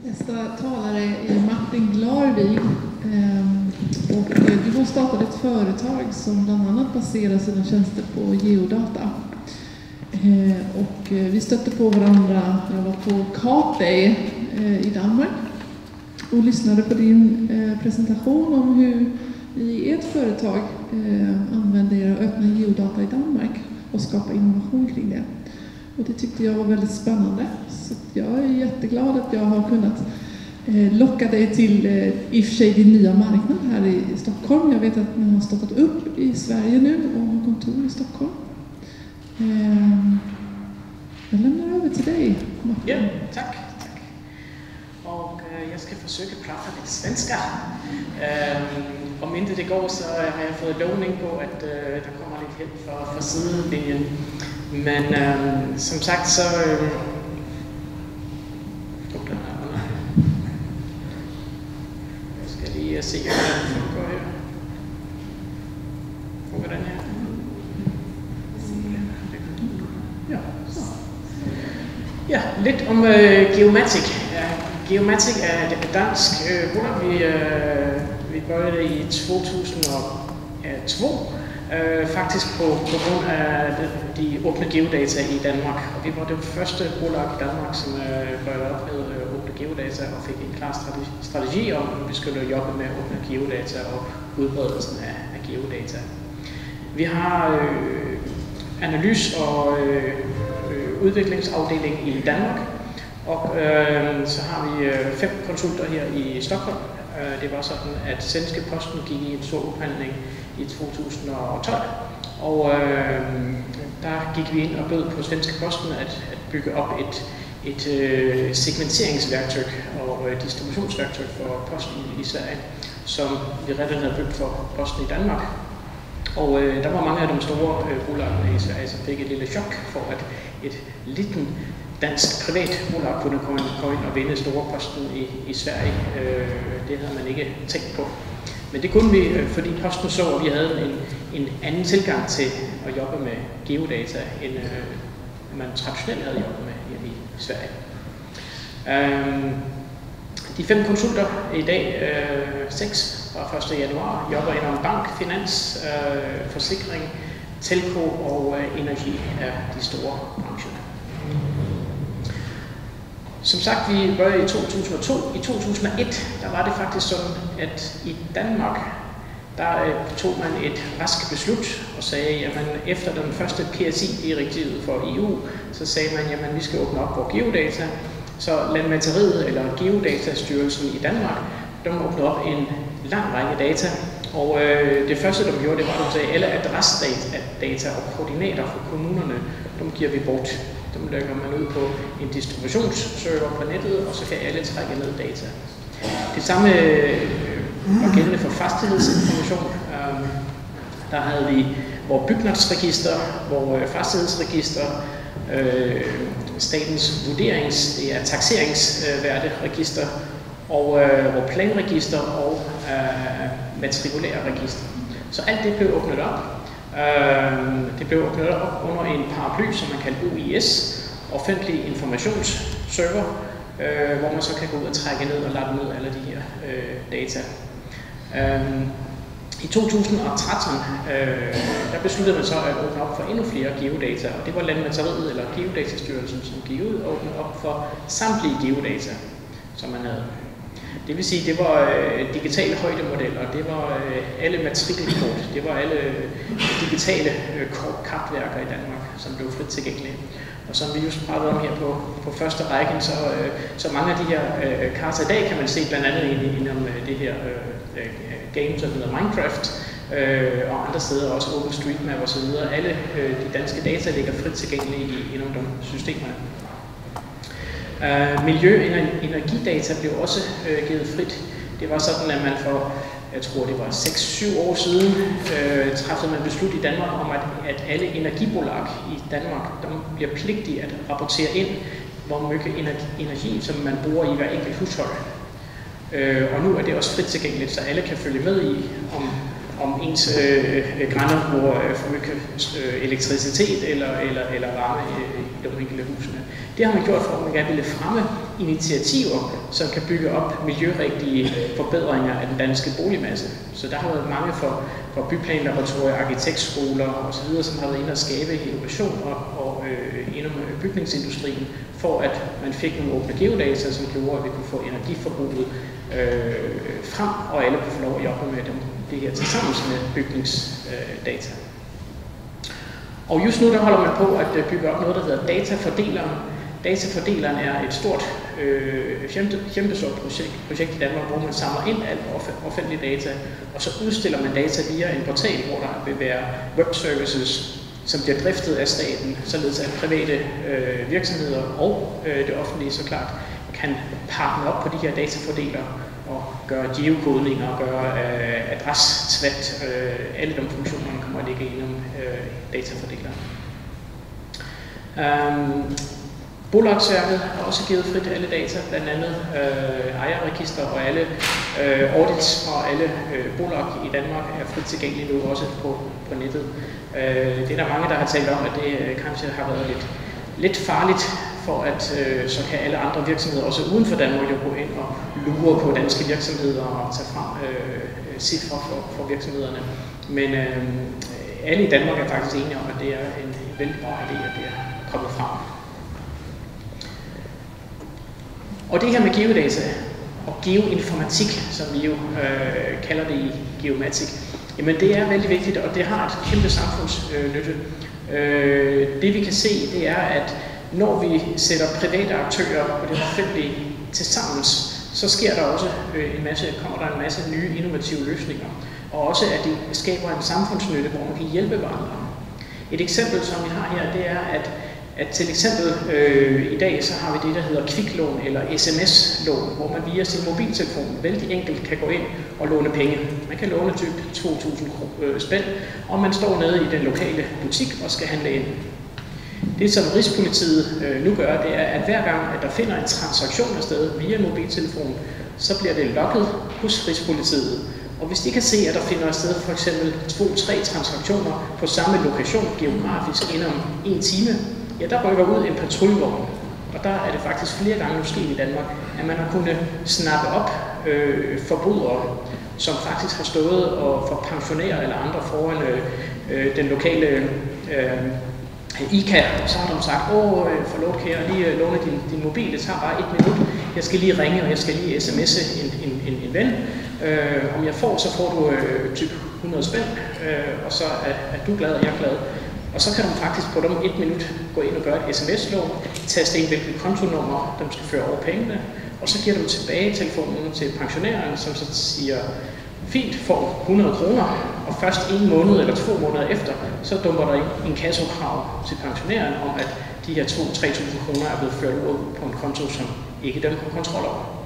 Nästa talare är Martin Glarvig. Och du har startat ett företag som bland annat baserar sina tjänster på geodata. Och vi stötte på varandra när jag var på Cartday i Danmark och lyssnade på din presentation om hur i ert företag använder er öppna geodata i Danmark och skapar innovation kring det. Och det tyckte jag var väldigt spännande. Så jag är jätteglad att jag har kunnat locka dig till i och för sig din nya marknad här i Stockholm. Jag vet att ni har startat upp i Sverige nu och har kontor i Stockholm. Jag lämnar över till dig, Martin. Ja, tack. Och jag ska försöka prata lite svenska. Om inte det går så har jag fått lovning på att det kommer lite hjälp för sidolinjen. Men som sagt så... Jag ska lige se, hur den funkar här. Funkar den här? Ja, så. Ja, lite om Geomatic. Geomatic är ett danskt bolag. Vi började i 2002. Faktisk på grund af de åbne geodata i Danmark. Og vi var det første bolag i Danmark, som började op med åbne geodata og fik en klar strategi om, at vi skulle jobbe med åbne geodata og udbredelsen af geodata. Vi har analys- og udviklingsafdeling i Danmark, og så har vi 5 konsulter her i Stockholm. Det var sådan, at Svenska Posten gik i en stor ophandling i 2012, og der gik vi ind og bød på Svenska Posten at bygge op et segmenteringsværktøj og distributionsværktøj for posten i Sverige, som vi redan havde bygget for posten i Danmark. Og der var mange af de store bolag i Sverige, som fik et lille chok for, at et lille dansk privat bolag kunne gå ind og vinde store posten i Sverige. Det havde man ikke tænkt på. Men det kunne vi, fordi Posten så, at vi havde en anden tilgang til at jobbe med geodata, end man traditionelt havde jobbet med i Sverige. De 5 konsulter i dag, 6 fra 1. januar, jobber inden bank, finans, forsikring, telco og energi er de store brancher. Som sagt, vi började i 2002. I 2001, der var det faktisk sådan, at i Danmark, der tog man et rask beslut og sagde, jamen efter den første PSI-direktivet for EU, så sagde man, jamen vi skal åbne op for geodata. Så Lantmäteriet eller Geodatastyrelsen i Danmark, de åbnede op en lang række data. Og det første, de gjorde, det var, at de sagde, alle adressdata og koordinater for kommunerne, dem giver vi bort. Dem lægger man ud på en distributionsserver på nettet, og så kan alle trække ned data. Det samme var gældende for fastighedsinformation. Der havde vi vores bygningsregister, vores fastighedsregister, statens det er takseringsværderegister, og vores planregister og matrikulære register. Så alt det blev åbnet op. Det blev åbnet op under en paraply, som man kalder OIS, offentlig informationsserver, hvor man så kan gå ud og trække ned og lade ned alle de her data. I 2013 der besluttede man så at åbne op for endnu flere geodata, og det var Lantmäteriet eller Geodatastyrelsen, som gik ud og åbnede op for samtlige geodata, som man havde. Det vil sige, det var digitale højdemodeller, det var alle matrikelkort, det var alle digitale kartværker i Danmark, som blev frit tilgængelige. Og som vi just pratede om her på første rækken, så mange af de her karter i dag kan man se blandt andet inden det her game, som hedder Minecraft, og andre steder også OpenStreetMap og så videre. Alle de danske data ligger frit tilgængelige inden de systemerne. Miljø- og energidata blev også givet frit. Det var sådan, at man for, jeg tror det var 6-7 år siden, træffede man beslut i Danmark om, at alle energibolag i Danmark, der bliver pligtige at rapportere ind, hvor meget energi, som man bruger i hver enkelt hushold. Og nu er det også frit tilgængeligt, så alle kan følge med i, om ens grænder bruger for meget elektricitet eller varme de enkelte husene. Det har man gjort for, at man gerne ville fremme initiativer, som kan bygge op miljørigtige forbedringer af den danske boligmasse. Så der har været mange for byplanlaboratorier, arkitektskoler osv., som har været inde og skabe innovation og inden bygningsindustrien, for at man fik nogle åbne geodata, som gjorde, at vi kunne få energiforbruget frem, og alle kunne få lov at jobbe med det her tilsammen med bygningsdata. Og just nu der holder man på at bygge op noget, der hedder datafordeleren. Datafordeleren er et stort, kæmpestort projekt i Danmark, hvor man samler ind alt offentlige data, og så udstiller man data via en portal, hvor der vil være webservices, som bliver driftet af staten, således at private virksomheder og det offentlige så klart kan partne op på de her datafordelere og gøre geokodninger og gøre adressesvæt, alle de funktioner, man kommer at ligge inden datafordeleren. Bolagsværket har også givet frit alle data, blandt andet ejerregister og alle audits og alle bolag i Danmark er frit tilgængelige nu også på nettet. Det er der mange, der har talt om, at det kanskje har været lidt farligt, for at så kan alle andre virksomheder, også uden for Danmark, jo gå ind og lure på danske virksomheder og tage frem cifre for virksomhederne. Men alle i Danmark er faktisk enige om, at det er en vældig bra idé, at det er kommet frem. Og det her med geodata og geoinformatik, som vi jo kalder det i geomatik, jamen det er vældig vigtigt, og det har et kæmpe samfundsnytte. Det vi kan se, det er, at når vi sætter private aktører og det offentlige til sammen, så sker der også kommer der en masse nye innovative løsninger. Og også at det skaber en samfundsnytte, hvor man kan hjælpe hverandre. Et eksempel, som vi har her, det er, at til eksempel i dag så har vi det, der hedder kviklån eller sms-lån, hvor man via sin mobiltelefon vældig enkelt kan gå ind og låne penge. Man kan låne typ 2.000 spænd, og man står nede i den lokale butik og skal handle ind. Det, som Rigspolitiet nu gør, det er, at hver gang at der finder en transaktion afsted via mobiltelefon, så bliver det logget hos Rigspolitiet. Og hvis de kan se, at der finder afsted for eksempel 2-3 transaktioner på samme lokation geografisk inden om 1 time, ja, der rykker ud en patruljevogn. Og der er det faktisk flere gange nu sket i Danmark, at man har kunnet snappe op forbrydere, som faktisk har stået og for pensionærer eller andre foran den lokale ICA, og så har de sagt, forlåt, kan jeg lige låne din mobil, det tager bare 1 minut, jeg skal lige ringe, og jeg skal lige sms'e en ven. Om jeg får, så får du typ 100 spænd, og så er du glad, og jeg er glad. Og så kan du faktisk på dem 1 minut gå ind og gøre et sms-lån, taste ind, hvilket kontonummer de skal føre over pengene, og så giver du tilbage telefonen til pensionæren, som så siger, fint, får 100 kroner, og først 1 måned eller 2 måneder efter, så dumper der en kassokrav til pensionæren om, at de her 2-3.000 kroner er blevet ført ud på en konto, som ikke dem har kontrol over.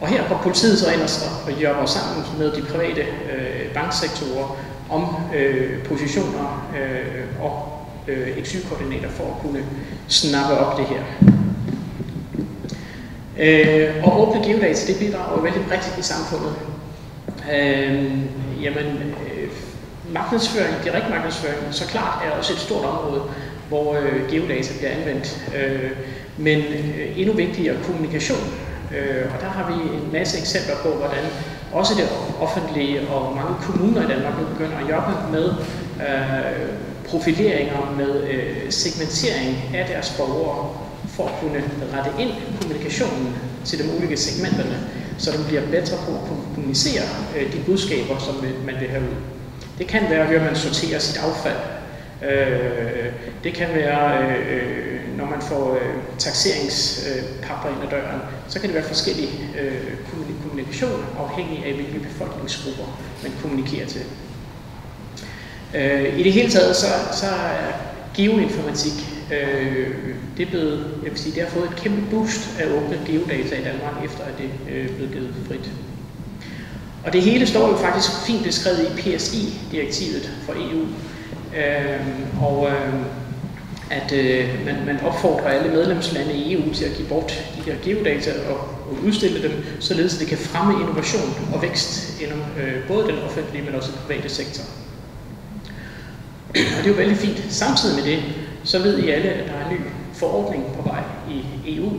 Og her går politiet så ind og jobber sammen med de private banksektorer om positioner og XY-koordinater for at kunne snappe op det her. Og åbne geodata, det bidrager jo vældig bredt i samfundet. Markedsføring, direkte markedsføring, så klart er også et stort område, hvor geodata bliver anvendt. Men endnu vigtigere kommunikation. Og der har vi en masse eksempler på, hvordan også det offentlige og mange kommuner i Danmark nu begynder at jobbe med profileringer, med segmentering af deres borgere, for at kunne rette ind kommunikationen til de mulige segmenterne, så de bliver bedre på at kommunicere de budskaber, som man vil have ud. Det kan være, at man sorterer sit affald. Det kan være, når man får taxeringspapper ind ad døren, så kan det være forskellige kommunikation, afhængig af hvilke befolkningsgrupper man kommunikerer til. I det hele taget, så er geoinformatik, det er blevet, jeg vil sige, det har fået et kæmpe boost af åbne geodata i Danmark, efter at det er blevet givet frit. Og det hele står jo faktisk fint beskrevet i PSI-direktivet fra EU, at man opfordrer alle medlemslande i EU til at give bort de her geodata og udstille dem, således at det kan fremme innovation og vækst inden både den offentlige, men også den private sektor. Og det er jo vældig fint. Samtidig med det, så ved I alle, at der er ny forordning på vej i EU,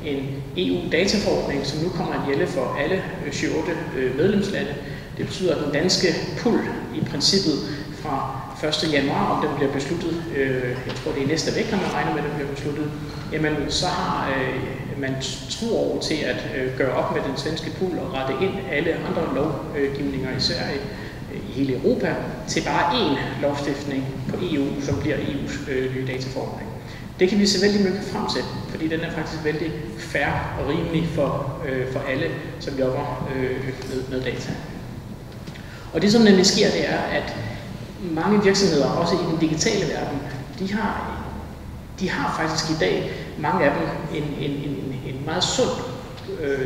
en EU-dataforordning, som nu kommer at gælde for alle 28 medlemslande. Det betyder, at den danske pool i princippet fra 1. januar, om den bliver besluttet, jeg tror det er næste væk, når man regner med, at den bliver besluttet, jamen så har man 2 år til at gøre op med den svenske pool og rette ind alle andre lovgivninger i Sverige, i hele Europa, til bare én lovstiftning på EU, som bliver EU's nye dataforordning. Det kan vi se vældig meget frem til, fordi den er faktisk vældig fair og rimelig for alle, som jobber med data. Og det, som nemlig sker, det er, at mange virksomheder, også i den digitale verden, de har faktisk i dag, mange af dem, en meget sund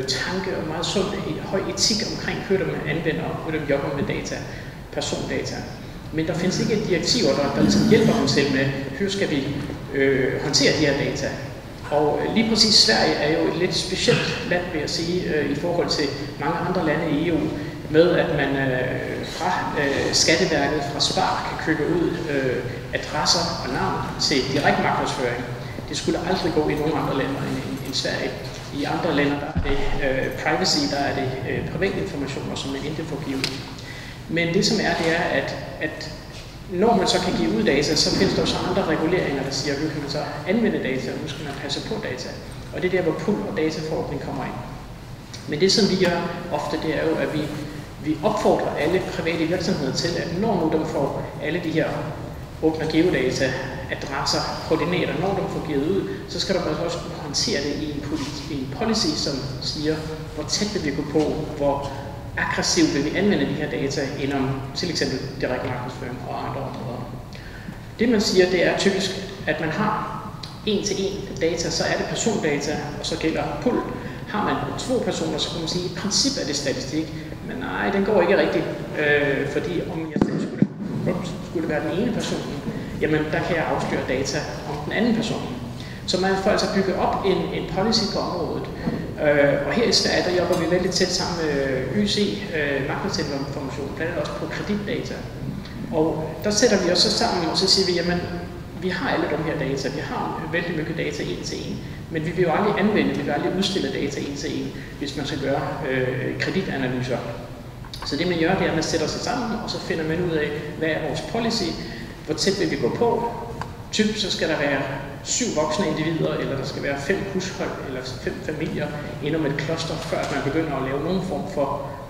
tanke og meget sund høj etik omkring, hvordan man anvender og hvordan man jobber med data, persondata. Men der findes ikke direktiver, der ligesom hjælper dem til med, hvordan skal vi håndtere de her data. Og lige præcis Sverige er jo et lidt specielt land, vil jeg sige, i forhold til mange andre lande i EU, med at man fra Skatteværket, fra Spar, kan købe ud adresser og navn til direkte markedsføring. Det skulle aldrig gå i nogen andre lande end Sverige. I andre lande der er det privacy, der er det private informationer, som man ikke får givet. Men det som er, det er, at når man så kan give ud data, så findes der også andre reguleringer, der siger, at nu kan man så anvende data, og nu skal man passe på data. Og det er der, hvor pool og dataforordning kommer ind. Men det, som vi gør ofte, det er jo, at vi opfordrer alle private virksomheder til, at når nu de får alle de her åbne geodata, adresser, koordinater, når de får givet ud, så skal der også håndtere det i en policy, som siger, hvor tæt vil vi gå på, hvor aggressivt vil vi anvende de her data inden til eksempel direkte markedsføring og andre områder. Det man siger, det er typisk, at man har en-til-en data, så er det persondata, og så gælder pool. Har man 2 personer, så kan man sige, at i princippet er det statistik, men nej, den går ikke rigtigt, fordi om jeg selv skulle være den ene person, jamen der kan jeg afsløre data om den anden person. Så man får altså bygget op en policy på området. Og her i Sverige, der jobber vi vældig tæt sammen med YC, markedsinformation, blandt andet også på kreditdata. Og der sætter vi os så sammen, og så siger vi, jamen vi har alle de her data, vi har vældig mye data en til en, men vi vil jo aldrig anvende, vi vil aldrig udstille data en til en, hvis man skal gøre kreditanalyser. Så det man gør, det er, at man sætter sig sammen, og så finder man ud af, hvad er vores policy, hvor tæt vil vi gå på. Typisk så skal der være 7 voksne individer, eller der skal være 5 hushold, eller 5 familier inden et kloster, før man begynder at lave nogen form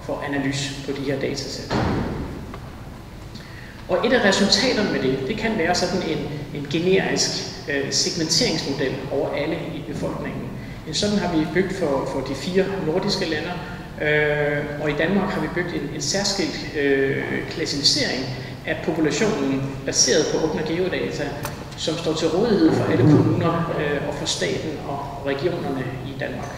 for analyse på de her datasæt. Og et af resultaterne med det kan være sådan en generisk segmenteringsmodel over alle i befolkningen. En sådan har vi bygget for de 4 nordiske lande, og i Danmark har vi bygget en særskilt klassificering af populationen baseret på åbne geodata, som står til rådighed for alle kommuner og for staten og regionerne i Danmark.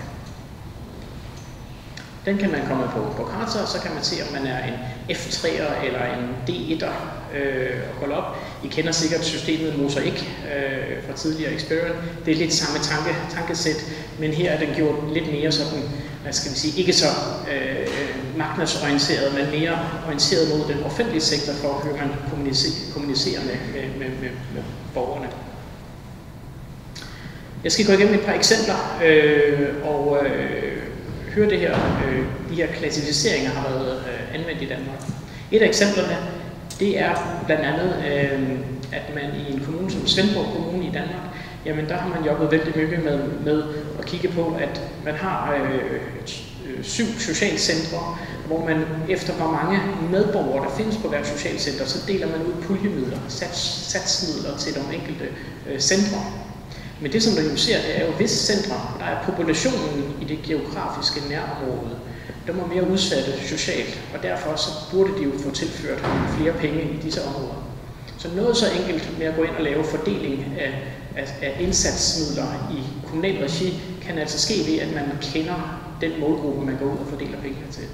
Den kan man komme på karter, og så kan man se, om man er en F3'er eller en D1'er og holde op. I kender sikkert systemet Mosaic fra tidligere Experian. Det er lidt samme tankesæt, men her er den gjort lidt mere sådan, hvad skal vi sige, ikke så markedsorienteret, men mere orienteret mod den offentlige sektor for, hvordan man kommunicerer med borgerne. Jeg skal gå igennem et par eksempler og høre det her. De her klassificeringer har været anvendt i Danmark. Et af eksemplerne, det er blandt andet, at man i en kommune som Svendborg Kommune i Danmark, jamen der har man jobbet vældig mye med at kigge på, at man har 7 socialcentre, hvor man efter hvor mange medborgere der findes på hvert socialcenter, så deler man ud puljemidler, satsmidler til de enkelte centre. Men det som der jo ser, det er jo visse centre, der er populationen i det geografiske nærområde, de er mere udsatte socialt, og derfor så burde de jo få tilført flere penge i disse områder. Så noget så enkelt med at gå ind og lave fordeling af indsatsmidler i kommunal regi, kan altså ske ved, at man kender den målgruppe, man går ud og fordeler penge til.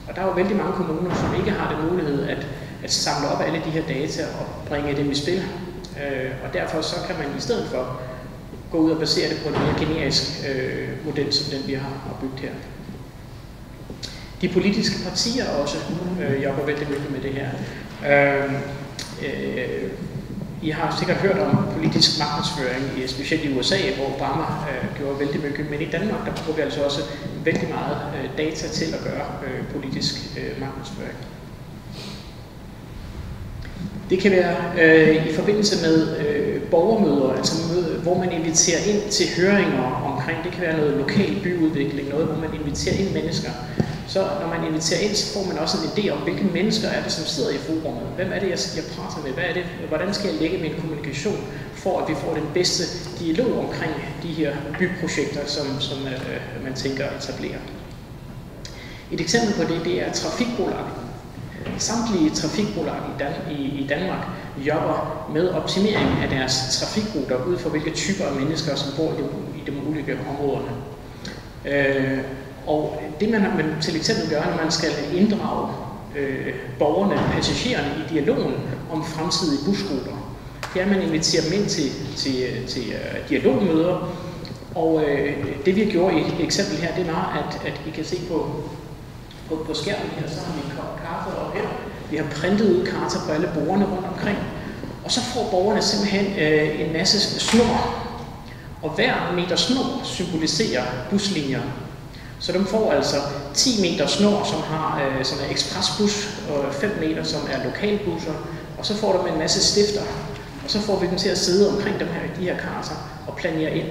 Og der er jo vældig mange kommuner, som ikke har den mulighed at samle op alle de her data og bringe dem i spil. Og derfor så kan man i stedet for gå ud og basere det på en mere generisk model, som den vi har bygget her. De politiske partier også jobber vældig mye med det her. I har sikkert hørt om politisk markedsføring, specielt i USA, hvor Obama gjorde vældig mye, men i Danmark der bruger vi altså også vældig meget data til at gøre politisk markedsføring. Det kan være i forbindelse med borgermøder, altså hvor man inviterer ind til høringer omkring, det kan være noget lokal byudvikling, noget hvor man inviterer ind mennesker. Så når man inviterer ind, så får man også en idé om, hvilke mennesker er det, som sidder i forummet. Hvem er det, jeg prater med? Hvad er det? Hvordan skal jeg lægge min kommunikation, for at vi får den bedste dialog omkring de her byprojekter, som man tænker at etablere. Et eksempel på det er trafikbolag. Samtlige trafikbolag i Danmark jobber med optimering af deres trafikruter ud fra hvilke typer af mennesker, som bor i de ulike områderne. Og det man til eksempel gør, når man skal inddrage borgerne, passagererne i dialogen om fremtidige busruter, det er, at man inviterer dem ind til dialogmøder. Og det vi gjorde i et eksempel her, det var, at I kan se på skærmen her, så har vi karter op her. Vi har printet ud karter på alle bordene rundt omkring. Og så får borgerne simpelthen en masse snor. Og hver meter snor symboliserer buslinjer. Så de får altså 10 meter snor, som er ekspresbus, og 5 meter, som er lokalbusser. Og så får de en masse stifter. Og så får vi dem til at sidde omkring de her karter og planere ind.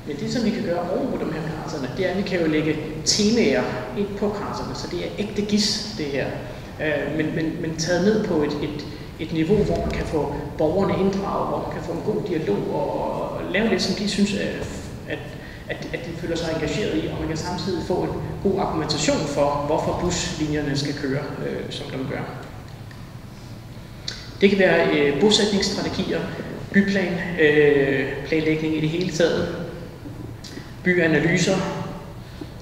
Men det, som vi kan gøre oven på de her karterne, det er, at vi kan jo lægge temaer ind på karterne, så det er ægte gis, det her. Men taget ned på et niveau, hvor man kan få borgerne inddraget, hvor man kan få en god dialog og lave det, som de synes, at de føler sig engageret i, og man kan samtidig få en god argumentation for, hvorfor buslinjerne skal køre, som de gør. Det kan være bosætningsstrategier, byplanlægning i det hele taget, byanalyser.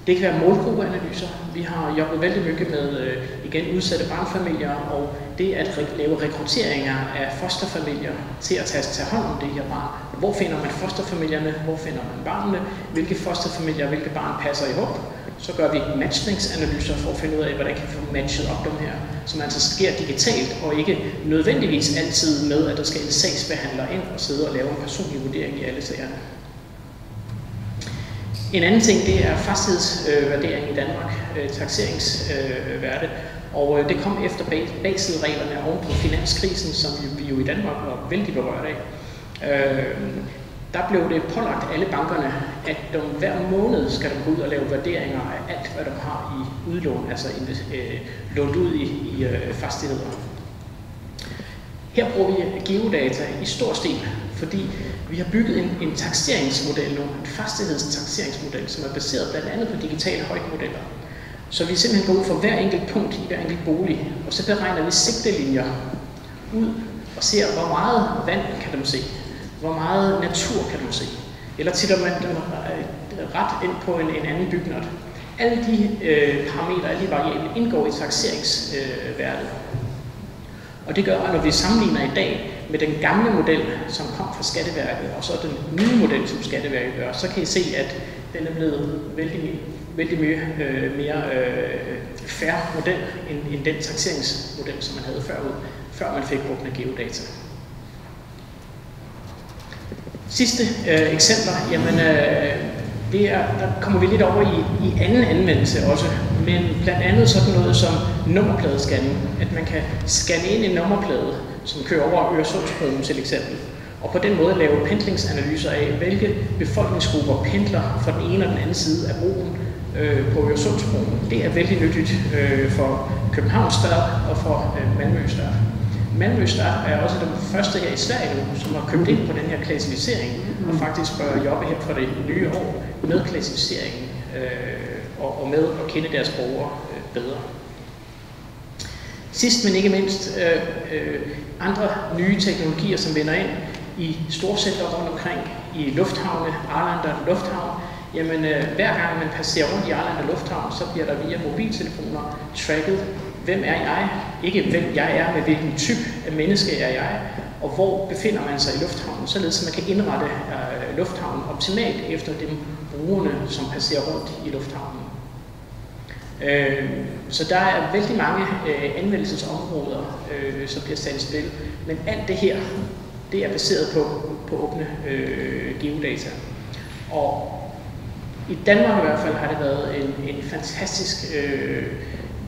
Det kan være målgruppeanalyser. Vi har jobbet vældig mye med igen udsatte barnfamilier, og det at lave rekrutteringer af fosterfamilier til at tage hånd om det her barn. Hvor finder man fosterfamilierne? Hvor finder man barnene? Hvilke fosterfamilier og hvilke barn passer i håb? Så gør vi matchningsanalyser for at finde ud af, hvordan kan vi få matchet op dem her, som altså sker digitalt og ikke nødvendigvis altid med, at der skal en sagsbehandler ind og sidde og lave en personlig vurdering i alle sagerne. En anden ting, det er fastighedsvurdering i Danmark, takseringsværde, og det kom efter Basel-reglerne oven på finanskrisen, som vi jo i Danmark var vældig berørt af. Der blev det pålagt alle bankerne, at de hver måned skal de gå ud og lave vurderinger af alt, hvad de har i udlån, altså lånt ud i fastigheder. Her bruger vi geodata i stor stil, fordi vi har bygget en takseringsmodel nu, en fastighedstakseringsmodel, som er baseret blandt andet på digitale højdemodeller. Så vi simpelthen går ud for hver enkelt punkt i hver enkelt bolig, og så beregner vi sigtelinjer ud og ser, hvor meget vand kan de se, hvor meget natur kan de se, eller titter man ret ind på en anden bygning. Alle de parametre, alle de variable indgår i takseringsværdet. Og det gør, at når vi sammenligner i dag med den gamle model, som kom fra Skatteverket, og så den nye model, som Skatteverket gør, så kan I se, at den er blevet vældig mere fair model end den takseringsmodel, som man havde før man fik brugt med geodata. Sidste eksempler, jamen der kommer vi lidt over i anden anvendelse også, men blandt andet sådan noget som nummerpladescanning, at man kan scanne ind en nummerplade, som kører over Øresundsbroen til eksempel, og på den måde lave pendlingsanalyser af, hvilke befolkningsgrupper pendler fra den ene og den anden side af broen på Øresundsbroen. Det er vældig nyttigt for Københavns Stad og for Malmø Stad. Malmø Stad er også den første her i Sverige nu, som har købt ind på den her klassificering, og faktisk bør jobbe her for det nye år med klassificeringen og med at kende deres borgere bedre. Sidst men ikke mindst andre nye teknologier, som vender ind i storcentre rundt omkring, i lufthavne, Arlanda Lufthavn. Jamen hver gang man passerer rundt i Arlanda Lufthavn, så bliver der via mobiltelefoner tracket, hvem er jeg? Ikke hvem jeg er, men hvilken type af menneske er jeg, og hvor befinder man sig i lufthavnen, således at man kan indrette lufthavnen optimalt efter de brugerne, som passerer rundt i lufthavnen. Så der er vældig mange anvendelsesområder, som bliver sat i spil, men alt det her, det er baseret på åbne geodata. Og i Danmark i hvert fald har det været en fantastisk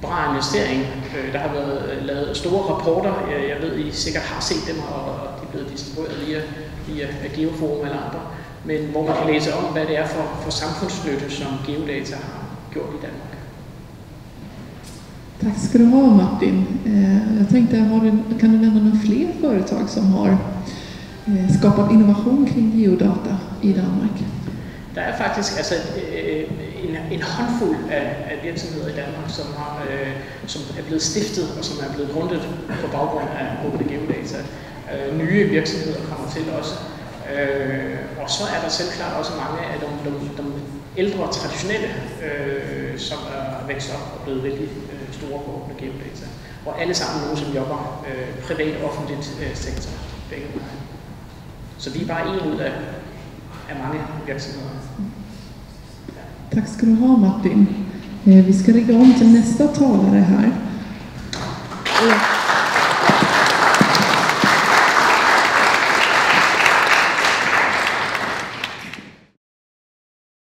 bra investering. Der har været lavet store rapporter, jeg ved, I sikkert har set dem, og de er blevet distribueret via Geoforum eller andre, men hvor man kan læse om, hvad det er for samfundsnytte, som geodata har gjort i Danmark. Tack ska du ha, Martin. Jag tänkte, kan du nämna några fler företag som har skapat innovation kring geodata i Danmark? Der er faktisk altså en håndfuld af virksomheder i Danmark, som er blevet stiftet og som er blevet grundet på baggrund af åbne geodata. Nye virksomheder kommer til også. Og så er der selvklart også mange af de ældre traditionelle, som er vækst op og blevet vældig store på åbne geodata. Og alle sammen nogen, som jobber privat og offentligt sektor. Begge veje. Så vi er bare en ud af mange virksomheder. Ja. Tack ska du ha, Martin. Vi ska rigga om till nästa talare här.